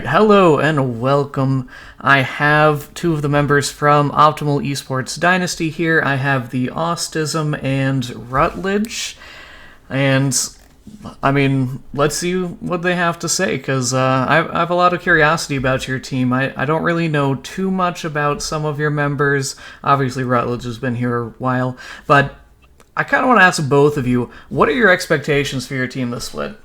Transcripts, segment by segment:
hello and welcome. I have two of the members from Optimal Esports Dynasty here. I have the Autism and Rutledge. And, let's see what they have to say, because I have a lot of curiosity about your team. I don't really know too much about some of your members. Obviously, Rutledge has been here a while, but I kind of want to ask both of you, what are your expectations for your team this split?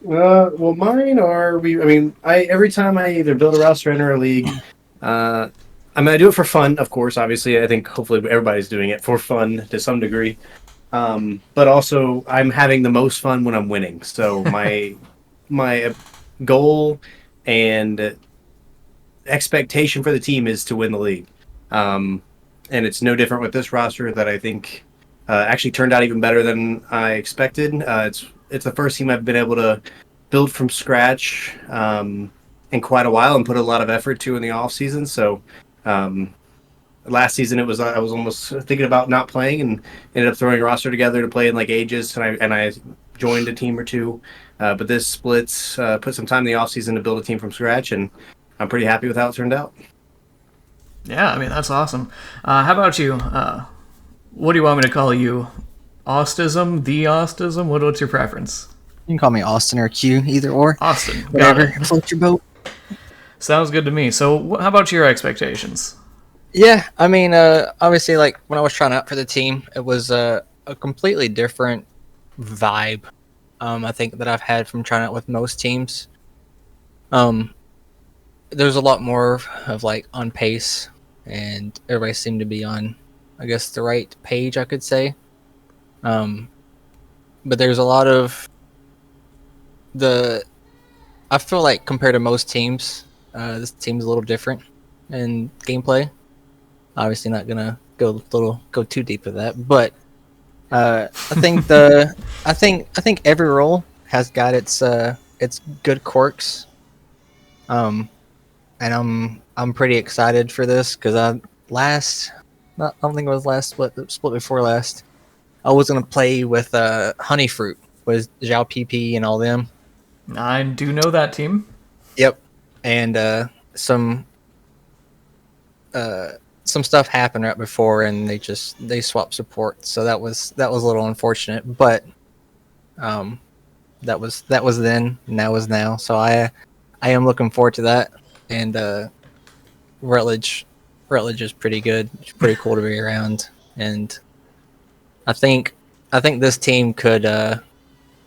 Well, mine are every time I either build a roster or enter a league, I do it for fun, of course. Obviously, I think hopefully everybody's doing it for fun to some degree. But also, I'm having the most fun when I'm winning. So my goal and expectation for the team is to win the league. And it's no different with this roster that I think actually turned out even better than I expected. It's the first team I've been able to build from scratch in quite a while and put a lot of effort to in the off season. So last season I was almost thinking about not playing and ended up throwing a roster together to play in like Aegis, and I joined a team or two. But this splits put some time in the off season to build a team from scratch, and I'm pretty happy with how it turned out. Yeah, that's awesome. How about you? What do you want me to call you? Autism? The Autism? What's your preference? You can call me Austin or Q, either or. Austin. Whatever. Float your boat. Sounds good to me. So how about your expectations? Yeah, obviously, like, when I was trying out for the team, it was a completely different vibe, I think, that I've had from trying out with most teams. There's a lot more of, like, on pace, and everybody seemed to be on, I guess, the right page, I could say. But there's a lot of I feel like compared to most teams, this team's a little different in gameplay. Obviously not gonna go too deep with that, but I think I think every role has got its good quirks. And I'm pretty excited for this because I don't think it was last split before last. I was gonna play with Honeyfruit, with Zhao PP and all them. I do know that team. Yep, and some stuff happened right before, and they swapped support, so that was a little unfortunate. But that was then, and that was now. So I am looking forward to that. And Rutledge is pretty good. It's pretty cool to be around, and I think this team could. I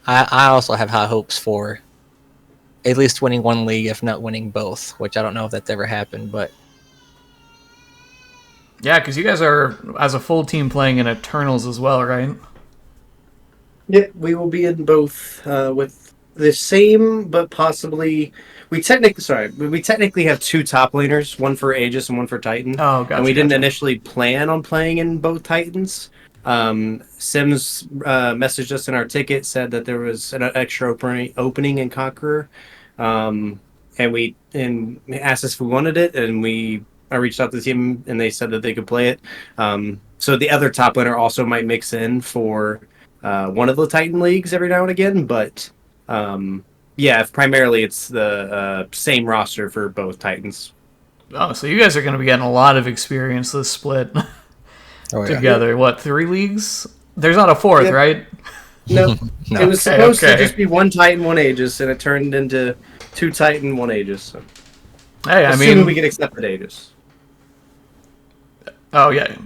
also have high hopes for at least winning one league, if not winning both, which I don't know if that's ever happened, but yeah, because you guys are as a full team playing in Eternals as well, right? Yeah, we will be in both with the same, but possibly we technically have two top laners, one for Aegis and one for Titan. Oh, gotcha. And we didn't initially plan on playing in both Titans. Sims messaged us in our ticket, said that there was an extra opening in Conqueror, and asked us if we wanted it, and I reached out to the team, and they said that they could play it. So the other top laner also might mix in for one of the Titan leagues every now and again, but primarily it's the same roster for both Titans. Oh, so you guys are going to be getting a lot of experience this split. Together. Yeah. What, 3 leagues? There's not a fourth, right? No. It was supposed to just be one Titan, one Aegis, and it turned into 2 Titan, 1 Aegis. So. Hey, assuming we get accepted Aegis. Oh, yeah.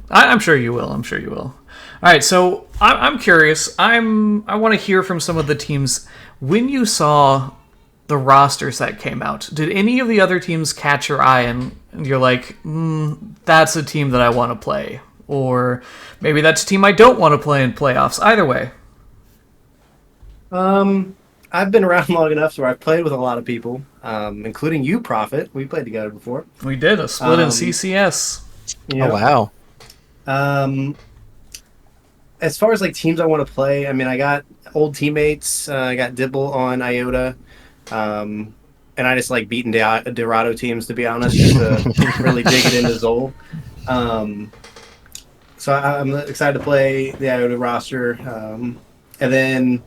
I'm sure you will. All right, so I'm curious. I want to hear from some of the teams. When you saw the rosters that came out, did any of the other teams catch your eye and you're like, that's a team that I want to play? Or maybe that's a team I don't want to play in playoffs. Either way. I've been around long enough where I've played with a lot of people, including you, Prophet. We played together before. We did, a split in CCS. Yeah. Oh, wow. As far as like teams I want to play, I got old teammates. I got Dibble on Iota. And I just like beating Dorado teams, to be honest, just to really dig it into Zol. So I'm excited to play the Iota roster. And then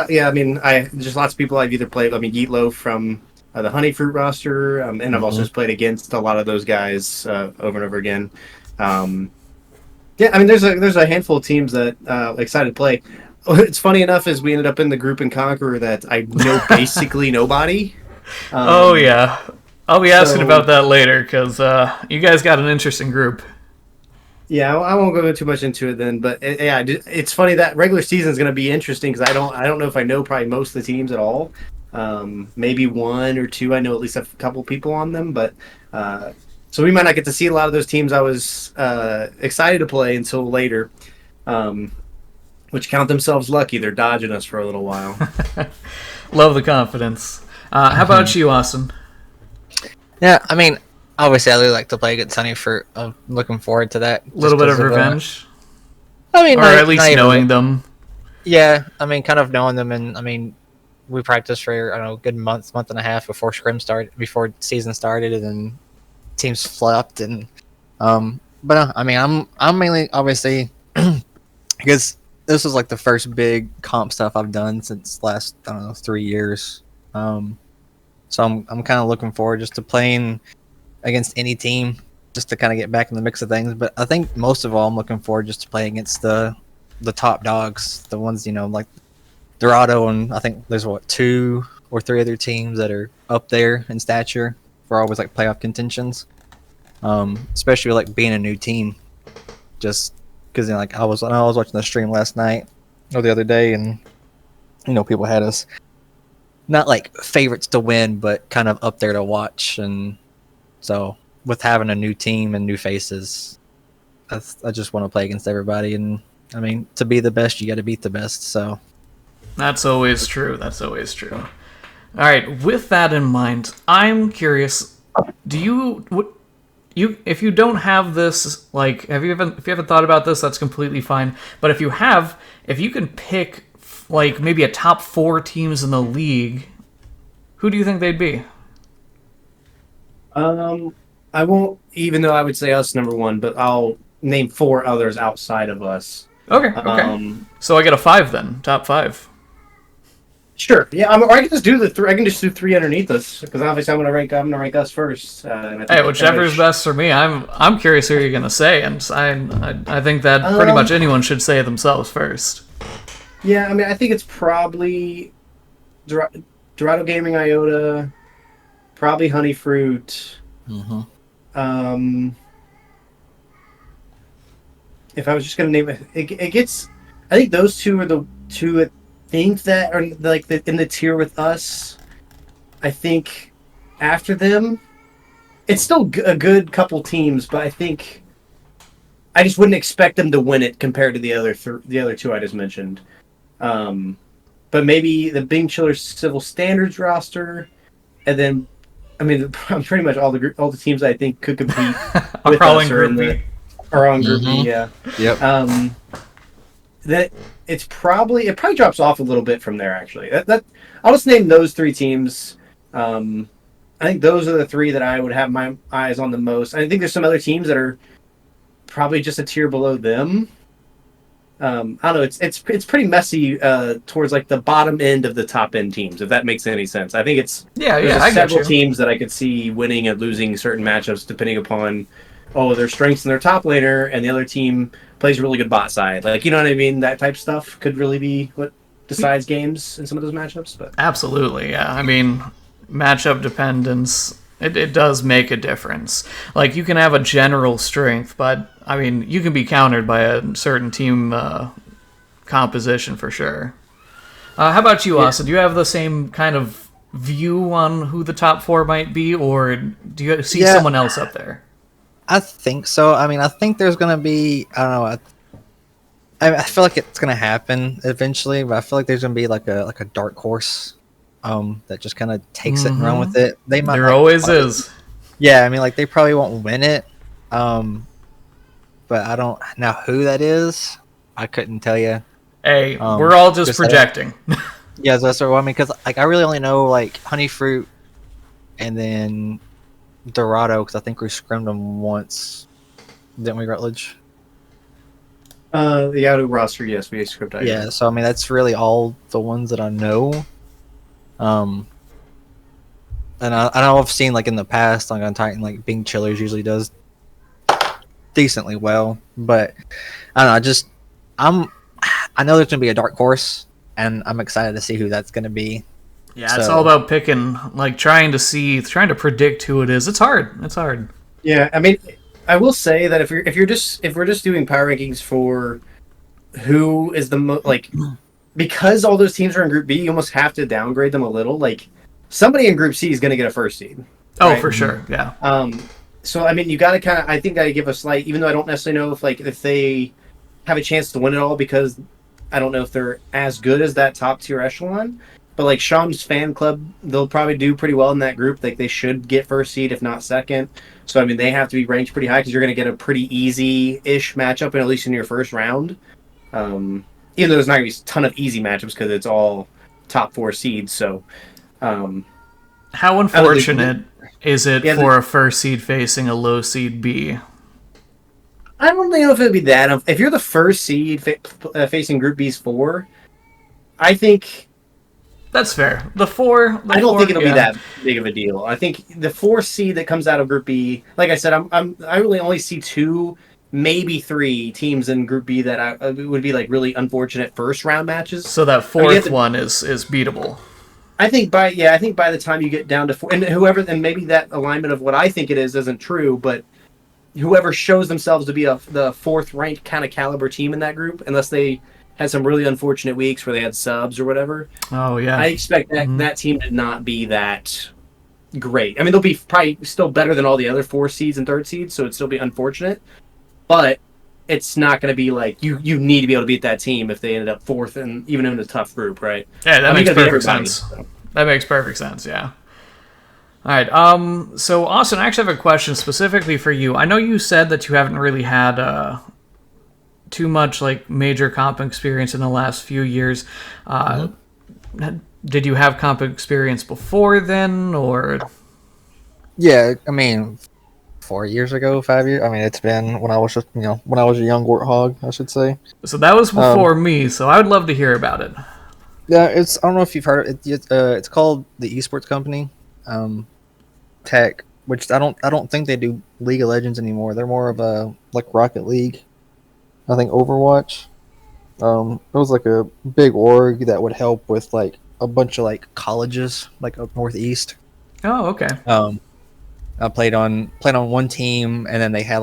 Yeah, I mean, I there's lots of people I've either played. I mean, Yeatloaf from the Honey Fruit roster, and I've also Mhm. just played against a lot of those guys over and over again. Um, yeah, I mean, there's a handful of teams that excited to play. It's funny enough as we ended up in the group in Conqueror that I know basically nobody. Oh Um, yeah, I'll be asking about so that later because you guys got an interesting group. yeah, I won't go too much into it then. But yeah, it's funny that regular season is going to be interesting because I don't know if I know probably most of the teams at all. Maybe one or two. I know at least a couple people on them, but uh, so we might not get to see a lot of those teams I was excited to play until later. Um, which count themselves lucky. They're dodging us for a little while. Love the confidence. How about you, Austin? Yeah, I mean, obviously, I really like to play against Honey Fruit. I'm looking forward to that. A little bit of revenge, I mean, or at not least even. knowing them. Yeah, I mean, kind of knowing them, and I mean, we practiced for I don't know, a good month and a half before season started, and then teams flopped, and but I mean, I'm mainly obviously because this was like the first big comp stuff I've done since last I don't know 3 years. So I'm kind of looking forward just to playing against any team, just to kind of get back in the mix of things. But I think most of all, I'm looking forward just to play against the top dogs, the ones like Dorado, and I think there's what 2 or 3 other teams that are up there in stature for always like playoff contentions. Especially like being a new team, just because like I was watching the stream last night or the other day, and people had us not like favorites to win, but kind of up there to watch, and so with having a new team and new faces, I just want to play against everybody, and I mean to be the best, you got to beat the best. So That's always true. That's always true. All right. With that in mind, I'm curious. Do you what you if you don't have this like if you haven't thought about this, that's completely fine. But if you have, if you can pick like maybe a top 4 teams in the league, who do you think they'd be? I won't, even though I would say us number one, but I'll name 4 others outside of us. Okay. Okay. Um, So I get a 5 then. Top 5. Sure. Yeah, or I can just do the three. I can just do 3 underneath us because obviously I'm gonna rank us first. And I think Hey, that whichever kinda is best for me. I'm curious who you're gonna say, and I think that pretty much anyone should say it themselves first. yeah, I mean, I think it's probably Dorado Gaming Iota, probably Honey Fruit. mhm. Um, if I was just gonna name it gets. I think those two are the two. I think that are like in the tier with us. I think after them, it's still a good couple teams, but I think I just wouldn't expect them to win it compared to the other two I just mentioned. Um, but maybe the Bing Chiller Civil Standards roster, and then I mean pretty much all the teams I think could compete Are with all us in are in Group the B. are on Group B. Mhm. Yeah. Yep. That it probably drops off a little bit from there actually. That I'll just name those 3 teams. I think those are the 3 that I would have my eyes on the most. I think there's some other teams that are probably just a tier below them. I don't know. It's pretty messy towards like the bottom end of the top end teams, if that makes any sense. I think Yeah, there's yeah, I get several you. teams that I could see winning and losing certain matchups depending upon their strengths in their top laner, and the other team plays really good bot side. Like, you know what I mean? That type of stuff could really be what decides games in some of those matchups. But Absolutely, yeah. I mean, matchup dependence, it does make a difference. Like, you can have a general strength, but, I mean, you can be countered by a certain team composition for sure. How about you, yeah, Austin? Do you have the same kind of view on who the top 4 might be, or do you see Yeah, someone else up there? I think so. I mean, I think there's gonna be I don't know. I feel like it's gonna happen eventually, but I feel like there's gonna be like a dark horse, that just kind of takes it and run with it. They might There like always is. yeah. I mean, like they probably won't win it, but I don't know who that is. I couldn't tell you. Hey, we're all just that- projecting. Yeah, that's what I mean. Because like I really only know like Honey Fruit, and then Dorado. Because I think we scrimmed them once, didn't we, Rutledge? The Yahoo roster, yes, we script items. Yeah, so I mean that's really all the ones that I know. And I know I've seen like in the past, like on Titan, like Bing Chillers usually does decently well, but I don't know. I know there's gonna be a dark horse, and I'm excited to see who that's gonna be. Yeah, it's all about picking, like trying to predict who it is. It's hard. It's hard. Yeah, I mean, I will say that if we're just doing power rankings for who is the most, like, because all those teams are in Group B, you almost have to downgrade them a little. Like, somebody in Group C is going to get a first seed. Oh, right? for sure. Yeah. So I mean, you got to kind of, I think, got to give a slight, even though I don't necessarily know if they have a chance to win it all, because I don't know if they're as good as that top tier echelon. But like Sham's fan club, they'll probably do pretty well in that group. Like they should get first seed, if not second. So I mean, they have to be ranked pretty high because you're going to get a pretty easy-ish matchup, and at least in your first round. Even though there's not going to be a ton of easy matchups because it's all top 4 seeds. So, how unfortunate is it for a first seed facing a low seed B? I don't know if it'd be that. If you're the first seed facing Group B's 4, I think. That's fair. I don't think it'll be that big of a deal. I think the 4 seed that comes out of Group B, like I said, I really only see 2, maybe 3 teams in Group B that would be like really unfortunate first round matches. So that fourth one is beatable. I think by the time you get down to 4, and maybe that alignment of what I think it is isn't true, but whoever shows themselves to be the 4th ranked kind of caliber team in that group, unless they had some really unfortunate weeks where they had subs or whatever. Oh, yeah. I expect that team to not be that great. I mean, they'll be probably still better than all the other 4 seeds and 3rd seeds, so it'd still be unfortunate. But it's not going to be like you need to be able to beat that team if they ended up 4th and even in a tough group, right? Yeah, that makes perfect sense. So. That makes perfect sense, yeah. All right. So, Austin, I actually have a question specifically for you. I know you said that you haven't really had too much like major comp experience in the last few years. Did you have comp experience before then, or? Yeah, I mean, 4 years ago, 5 years. I mean, it's been when I was just when I was a young warthog, I should say. So that was before me. So I would love to hear about it. Yeah, I don't know if you've heard it. It's called the Esports Company, Tech, which I don't think they do League of Legends anymore. They're more of a like Rocket League. I think Overwatch. It was like a big org that would help with like a bunch of like colleges like up northeast. Oh, okay. I played on one team, and then they had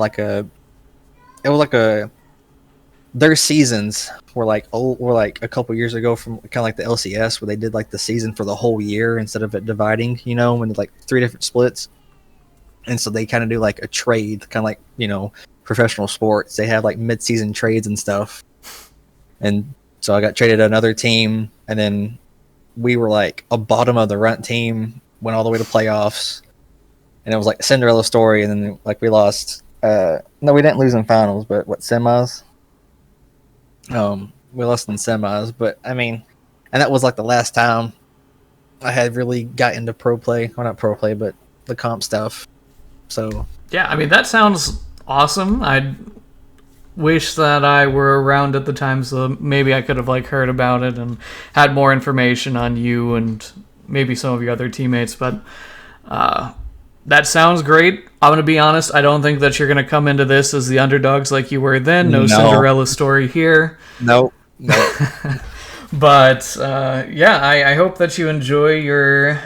their seasons were like a couple years ago from kind of like the LCS, where they did like the season for the whole year instead of it dividing, into like 3 different splits. And so they kind of do like a trade, kind of like professional sports. They have like mid-season trades and stuff. And so I got traded to another team, and then we were like a bottom of the run team, went all the way to playoffs, and it was like a Cinderella story. And then like we lost. No, we didn't lose in finals, but semis? We lost in semis, but I mean, and that was like the last time I had really got into pro play. Well, not pro play, but the comp stuff. So yeah, I mean, that sounds awesome. I wish that I were around at the time, so maybe I could have like heard about it and had more information on you and maybe some of your other teammates. But that sounds great. I'm going to be honest, I don't think that you're going to come into this as the underdogs like you were then. No Cinderella story here. Nope. But yeah, I hope that you enjoy your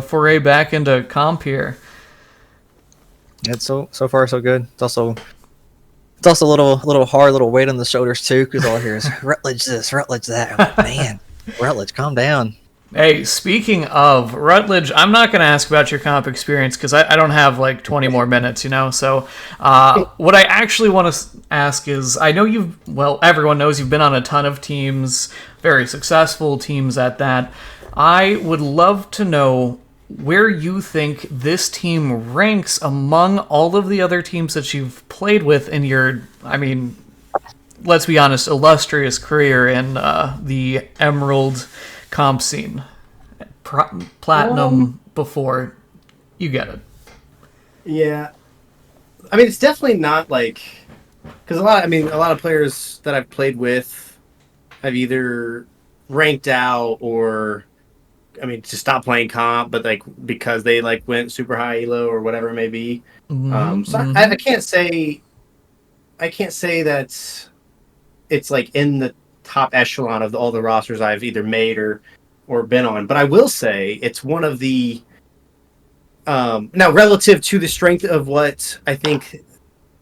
foray back into comp here. It's so far so good. It's also a little hard, little weight on the shoulders too, because all I hear is Rutledge this, Rutledge that. I'm like, man, Rutledge, calm down. Hey, speaking of Rutledge, I'm not going to ask about your comp experience because I don't have like 20 more minutes, So what I actually want to ask is, I know everyone knows you've been on a ton of teams, very successful teams at that. I would love to know where you think this team ranks among all of the other teams that you've played with in your, I mean, let's be honest, illustrious career in the Emerald comp scene. Platinum before. You get it. Yeah. I mean, it's definitely not like because a lot of players that I've played with have either ranked out or, to stop playing comp, but like because they like went super high elo or whatever it may be. I I can't say that it's like in the top echelon of all the rosters I've either made or been on, but I will say it's one of the now relative to the strength of what I think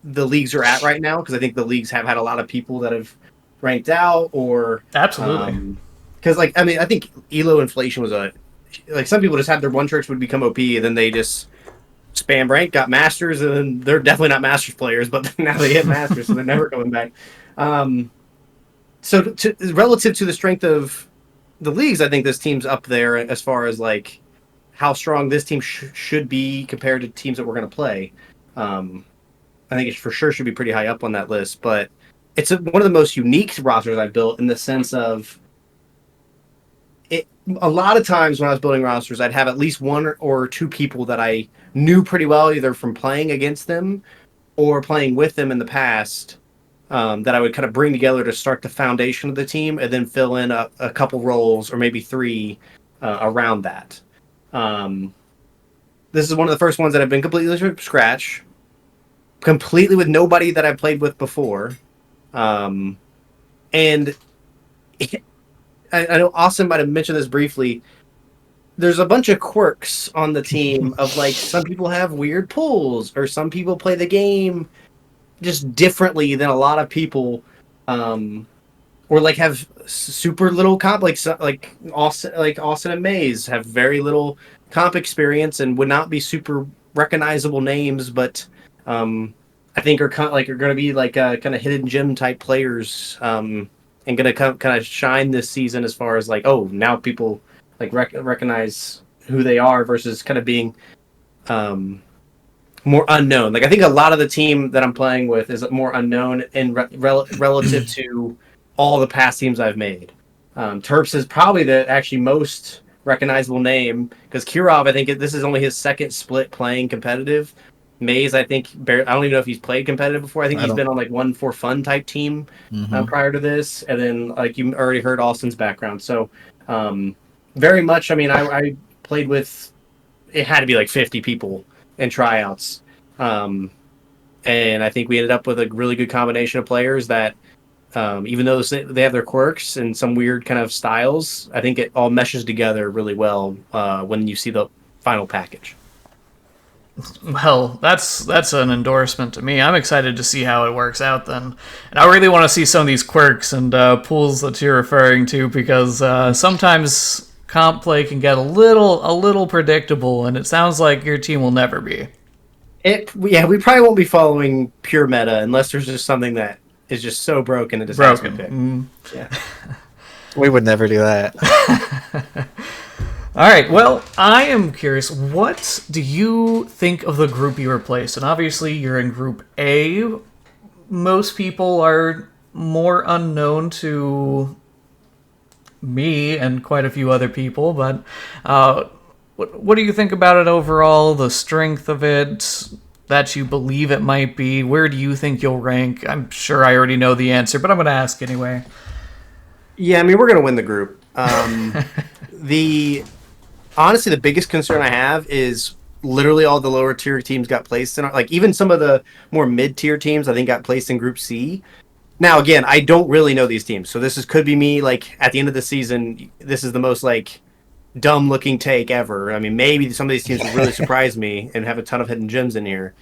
the leagues are at right now, because I think the leagues have had a lot of people that have ranked out or Absolutely. because I think elo inflation was like some people just had their one tricks would become OP and then they just spam rank, got masters, and then they're definitely not masters players, but now they hit masters, so they're never coming back. Relative to the strength of the leagues, I think this team's up there as far as like how strong this team should be compared to teams that we're going to play. I think it for sure should be pretty high up on that list, but it's one of the most unique rosters I've built in the sense of it. A lot of times when I was building rosters, I'd have at least one or two people that I knew pretty well, either from playing against them or playing with them in the past, that I would kind of bring together to start the foundation of the team and then fill in a couple roles or maybe three around that. This is one of the first ones that have been completely from scratch, completely with nobody that I've played with before. And I know Austin might have mentioned this briefly. There's a bunch of quirks on the team of like some people have weird pulls or some people play the game just differently than a lot of people, or like have super little comp, like Austin and Maze have very little comp experience and would not be super recognizable names, but I think are going to be like kind of hidden gem type players, and going to kind of shine this season as far as like, oh, now people like recognize who they are versus kind of being more unknown. Like I think a lot of the team that I'm playing with is more unknown in relative to all the past teams I've made. Terps is probably the actually most recognizable name because Kirov, I think this is only his second split playing competitive. Maze, I think, I don't even know if he's played competitive before. I think he's been on like one for fun type team prior to this. And then like you already heard Austin's background. So very much, I played with, it had to be like 50 people in tryouts. And I think we ended up with a really good combination of players that, even though they have their quirks and some weird kind of styles, I think it all meshes together really well when you see the final package. Well, that's an endorsement to me. I'm excited to see how it works out then. And I really want to see some of these quirks and pools that you're referring to because sometimes comp play can get a little predictable, and it sounds like your team will never be. We probably won't be following pure meta unless there's just something that is just so broken it just has to be picked. Yeah. We would never do that. All right, well, I am curious, what do you think of the group you replaced? And obviously, you're in Group A. Most people are more unknown to me and quite a few other people, but what do you think about it overall, the strength of it, that you believe it might be? Where do you think you'll rank? I'm sure I already know the answer, but I'm going to ask anyway. Yeah, we're going to win the group. Honestly, the biggest concern I have is literally all the lower tier teams got placed in. Like even some of the more mid tier teams, I think got placed in Group C. Now, again, I don't really know these teams, so could be me. Like at the end of the season, this is the most like dumb looking take ever. Maybe some of these teams would really surprise me and have a ton of hidden gems in here.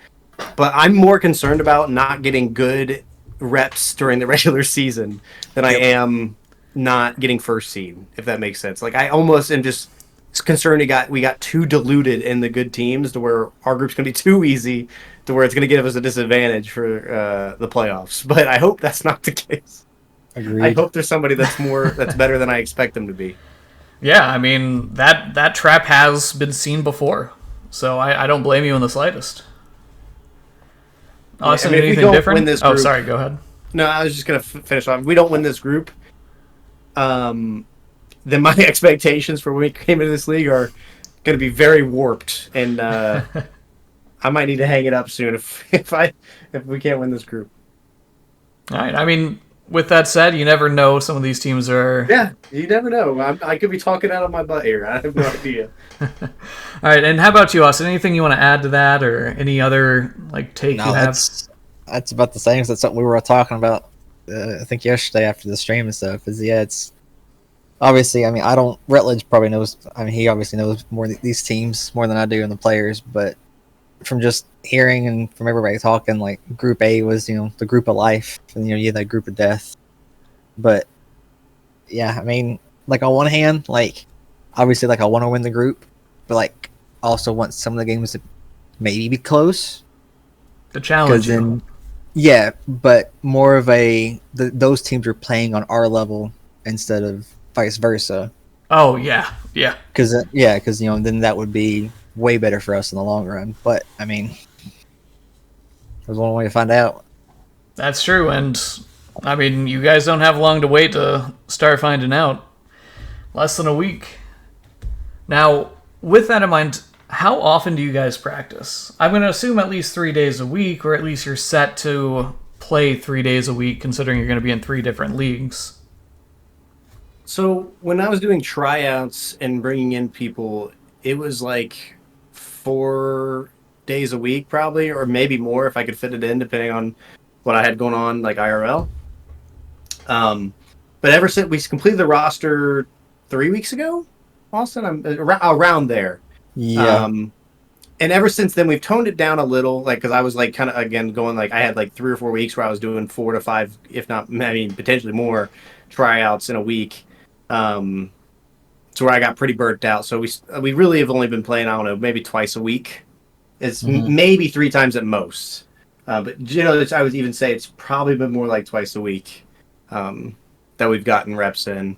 But I'm more concerned about not getting good reps during the regular season than I am not getting first seed, if that makes sense. Like I almost am just concerned we got too diluted in the good teams to where our group's going to be too easy to where it's going to give us a disadvantage for the playoffs. But I hope that's not the case. Agreed. I hope there's somebody that's better than I expect them to be. Yeah, that trap has been seen before, so I don't blame you in the slightest. Austin, anything different? Win this group, sorry, go ahead. No, I was just going to finish off. If we don't win this group, then my expectations for when we came into this league are going to be very warped, and I might need to hang it up soon if we can't win this group. All right. I mean, with that said, you never know. Some of these teams are. Yeah, you never know. I could be talking out of my butt here. I have no idea. All right. And how about you, Austin? Anything you want to add to that, or any other take No, you have? that's about the same. That's something we were talking about. I think yesterday after the stream and stuff. It's obviously. I mean, I don't. Rutledge probably knows. I mean, he obviously knows more these teams more than I do and the players. But from just hearing and from everybody talking, like Group A was the group of life, and you had that group of death. But yeah, I mean, like on one hand, like obviously, like I want to win the group, but like I also want some of the games to maybe be close. The challenge. Yeah, but more of those teams are playing on our level instead of vice versa. Oh yeah. Because then that would be way better for us in the long run. But I mean, there's one way to find out. That's true, and I mean, you guys don't have long to wait to start finding out. Less than a week. Now, with that in mind, how often do you guys practice? I'm going to assume at least 3 days a week, or at least you're set to play 3 days a week, considering you're going to be in 3 different leagues. So when I was doing tryouts and bringing in people, it was like 4 days a week probably, or maybe more if I could fit it in, depending on what I had going on, like IRL. But ever since we completed the roster 3 weeks ago, Austin, I'm around there. Yeah. And ever since then, we've toned it down a little, like, because I was like kind of again going like I had like 3 or 4 weeks where I was doing 4 to 5, if not, I mean, potentially more tryouts in a week. To where I got pretty burnt out. So we really have only been playing, I don't know, maybe twice a week. It's maybe 3 times at most. But I would even say it's probably been more like twice a week that we've gotten reps in.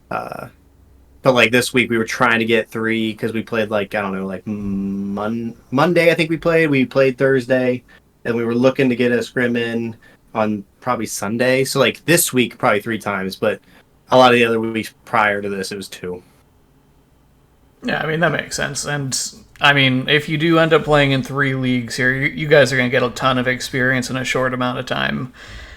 But like this week we were trying to get 3 because we played like, I don't know, like Monday I think we played Thursday, and we were looking to get a scrim in on probably Sunday. So like this week probably 3 times, but a lot of the other weeks prior to this it was 2. Yeah, I mean, that makes sense. And I mean, if you do end up playing in 3 leagues here, you guys are going to get a ton of experience in a short amount of time.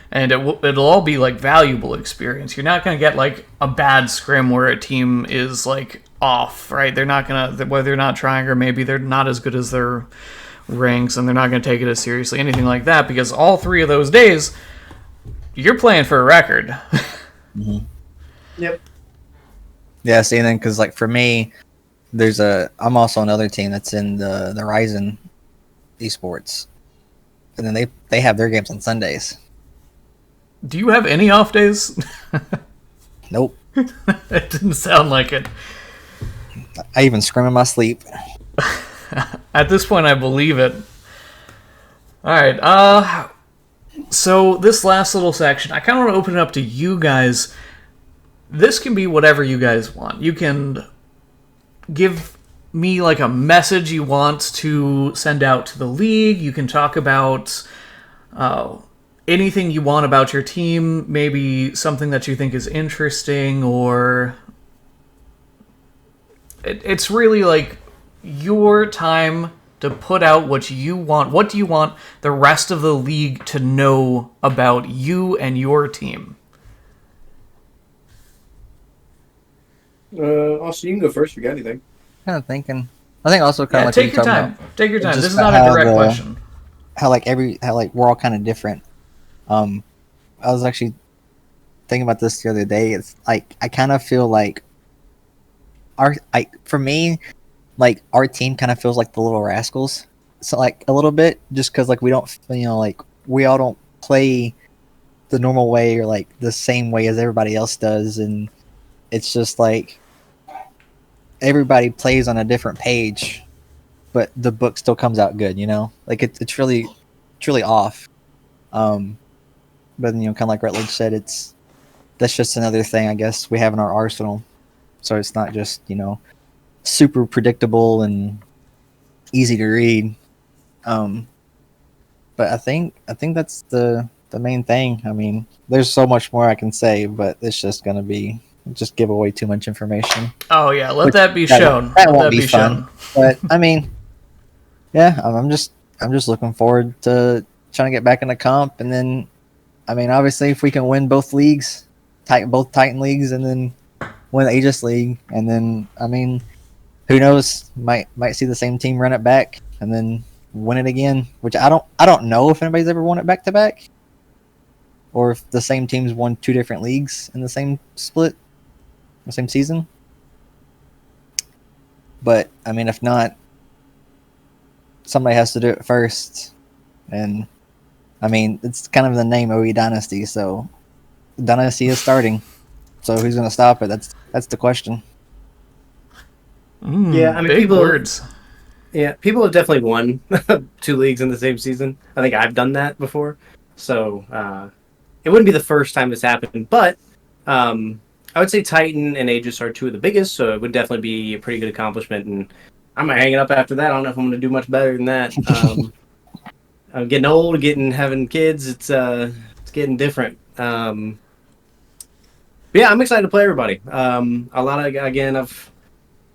And it'll all be like valuable experience. You're not going to get like a bad scrim where a team is like off, right? They're not going to, whether they're not trying or maybe they're not as good as their ranks and they're not going to take it as seriously, anything like that, because all 3 of those days, you're playing for a record. Yep. Yeah, see, and then because like for me, I'm also another team that's in the Ryzen Esports, and then they have their games on Sundays. Do you have any off days? Nope. It didn't sound like it. I even scream in my sleep. At this point, I believe it. All right. So this last little section, I kind of want to open it up to you guys. This can be whatever you guys want. You can give me like a message you want to send out to the league. You can talk about anything you want about your team, maybe something that you think is interesting, or it's really like your time to put out what you want. What do you want the rest of the league to know about you and your team? Austin, you can go first if you got anything. Kind of thinking. I think also kind of like take your time. Take your time. This is not a direct question. How we're all kind of different. I was actually thinking about this the other day. It's like I kind of feel like for me, like our team kind of feels like the Little Rascals. So like a little bit, just because like we don't, like we all don't play the normal way or like the same way as everybody else does, and it's just like everybody plays on a different page, but the book still comes out good. Like it's really off. But kind of like Rutledge said, that's just another thing I guess we have in our arsenal. So it's not just super predictable and easy to read. But I think that's the main thing. I mean, there's so much more I can say, but it's just gonna be just give away too much information. Oh yeah, let that be shown. That won't be fun. But I mean, yeah, I'm just looking forward to trying to get back in the comp and then I mean, obviously, if we can win both leagues, both Titan leagues, and then win the Aegis League, and then I mean, who knows? Might see the same team run it back and then win it again. Which I don't know if anybody's ever won it back to back, or if the same teams won 2 different leagues in the same split, the same season. But I mean, if not, somebody has to do it first, and I mean, it's kind of the name OE Dynasty, so Dynasty is starting. So who's going to stop it? That's the question. Yeah, I mean, big words. Yeah, people have definitely won 2 leagues in the same season. I think I've done that before, so it wouldn't be the first time this happened. But I would say Titan and Aegis are 2 of the biggest, so it would definitely be a pretty good accomplishment. And I might hang it up after that. I don't know if I'm going to do much better than that. I'm getting old, having kids. It's getting different. But yeah, I'm excited to play everybody. I've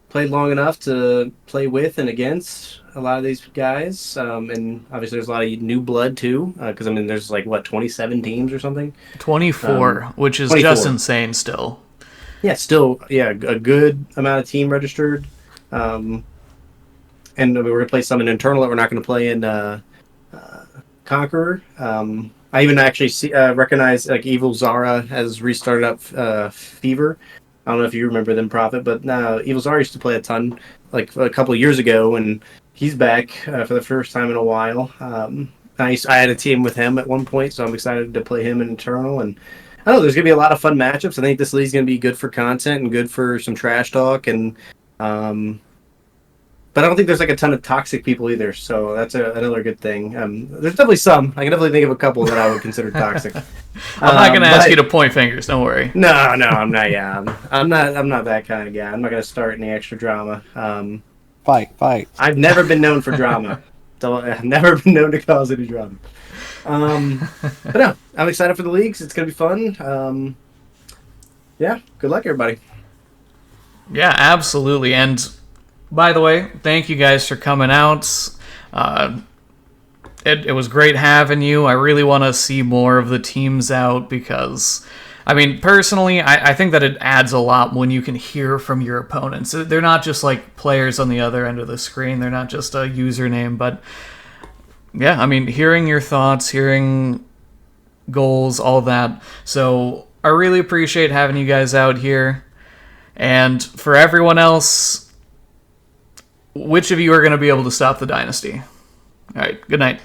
played long enough to play with and against a lot of these guys, and obviously there's a lot of new blood too. Because I mean, there's like 27 teams or something. 24, which is 24. just insane still. Yeah, still, a good amount of team registered. And we're gonna play some in internal that we're not gonna play in Conqueror. I even actually recognize like Evil Zara has restarted up Fever. I don't know if you remember them, Prophet, but Evil Zara used to play a ton like a couple of years ago, and he's back for the first time in a while. I had a team with him at one point, so I'm excited to play him in internal. And I don't know, there's gonna be a lot of fun matchups. I think this league's gonna be good for content and good for some trash talk, and but I don't think there's like a ton of toxic people either, so that's another good thing. There's definitely some. I can definitely think of a couple that I would consider toxic. I'm not going to ask you to point fingers. Don't worry. No, I'm not. Yeah, I'm not that kind of guy. I'm not going to start any extra drama. Fight. I've never been known for drama. I've never been known to cause any drama. But no, I'm excited for the leagues. It's going to be fun. Yeah, good luck, everybody. Yeah, absolutely. And by the way, thank you guys for coming out. It was great having you. I really want to see more of the teams out because, I mean, personally, I think that it adds a lot when you can hear from your opponents. They're not just like players on the other end of the screen. They're not just a username. But yeah, I mean, hearing your thoughts, hearing goals, all that. So I really appreciate having you guys out here. And for everyone else, which of you are going to be able to stop the dynasty? All right, good night.